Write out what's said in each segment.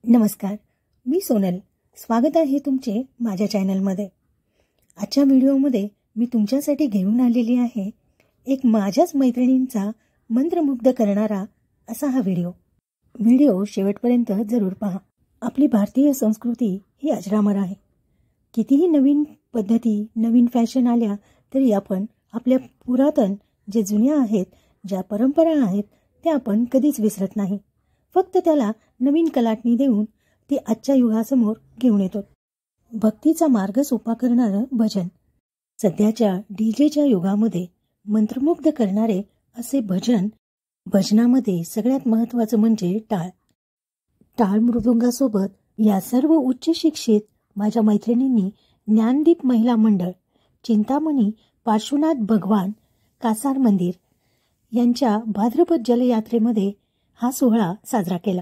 नमस्कार, मी सोनल. स्वागत आहे तुमचे माझ्या चॅनलमध्ये. आजच्या व्हिडिओमध्ये मी तुमच्यासाठी घेऊन आलेली आहे एक माझ्याच मैत्रिणींचा मंत्रमुग्ध करणारा असा हा व्हिडिओ शेवटपर्यंत जरूर पहा. आपली भारतीय संस्कृती ही अजरामर आहे. कितीही नवीन पद्धती, नवीन फॅशन आल्या तरी आपण आपल्या पुरातन जे जुन्या आहेत, ज्या परंपरा आहेत त्या आपण कधीच विसरत नाही. फक्त त्याला नवीन कलाटणी देऊन ते आजच्या युगासमोर घेऊन येतो. भक्तीचा मार्ग सोपा करणारं भजन. सध्याच्या डीजेच्या युगामध्ये मंत्रमुग्ध करणारे असे भजनामध्ये सगळ्यात महत्त्वाचं म्हणजे टाळ मृदुंगासोबत या सर्व उच्च शिक्षित माझ्या मैत्रिणींनी ज्ञानदीप महिला मंडळ, चिंतामणी पार्श्वनाथ भगवान कासार मंदिर यांच्या भाद्रपद जलयात्रेमध्ये हा सोहळा साजरा केला.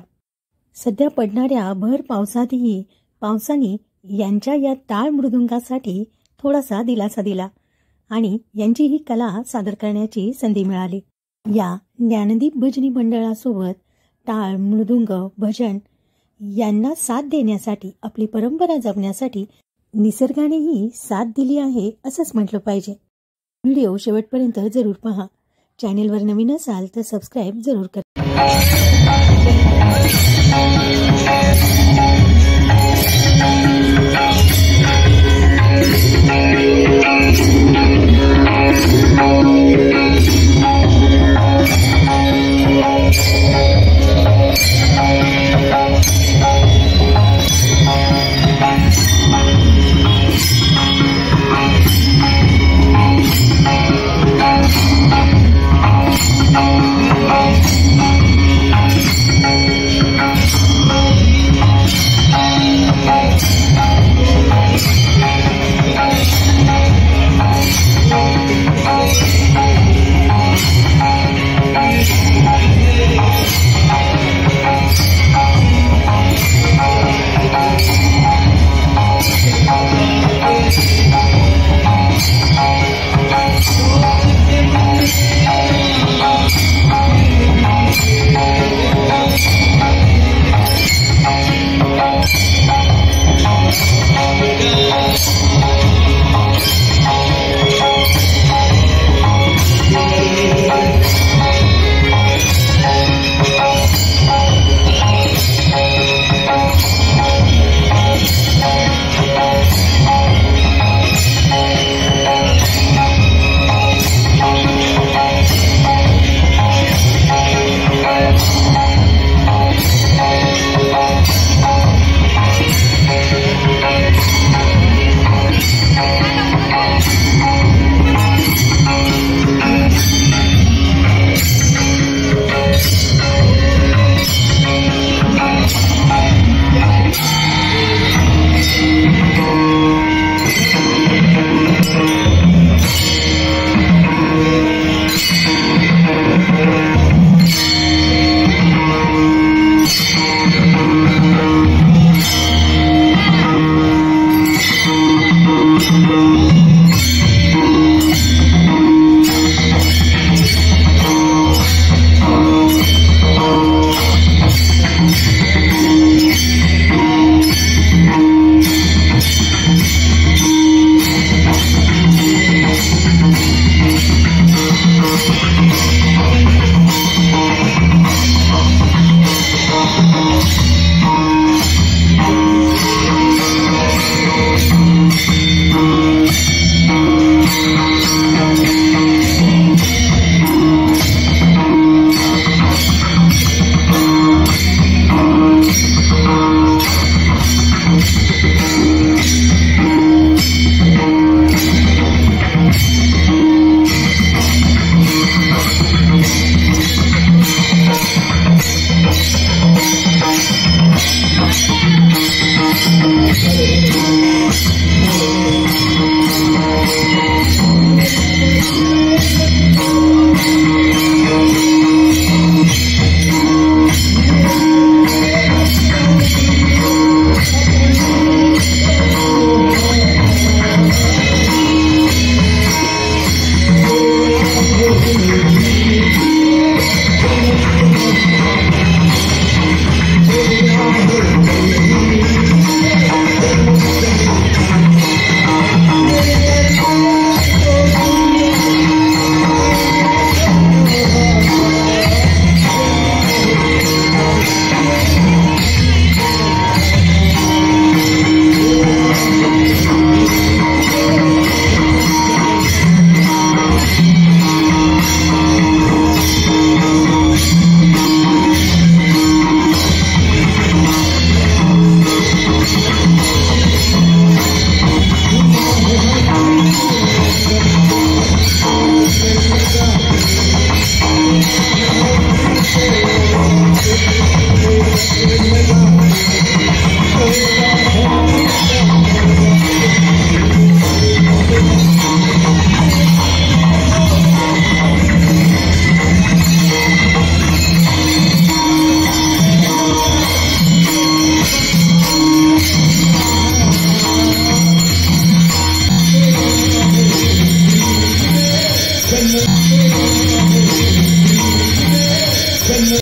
सध्या पडणाऱ्या भर पावसाने यांच्या या टाळ मृदुंगासाठी थोडासा दिलासा दिला आणि यांची ही कला सादर करण्याची संधी मिळाली. या ज्ञानदीप भजनी मंडळासोबत टाळ मृदुंग भजन यांना साथ देण्यासाठी, आपली परंपरा जपण्यासाठी निसर्गानेही साथ दिली आहे असंच म्हटलं पाहिजे. व्हिडिओ शेवटपर्यंत जरूर पहा. चॅनेलवर नवीन असाल तर सबस्क्राईब जरूर करा.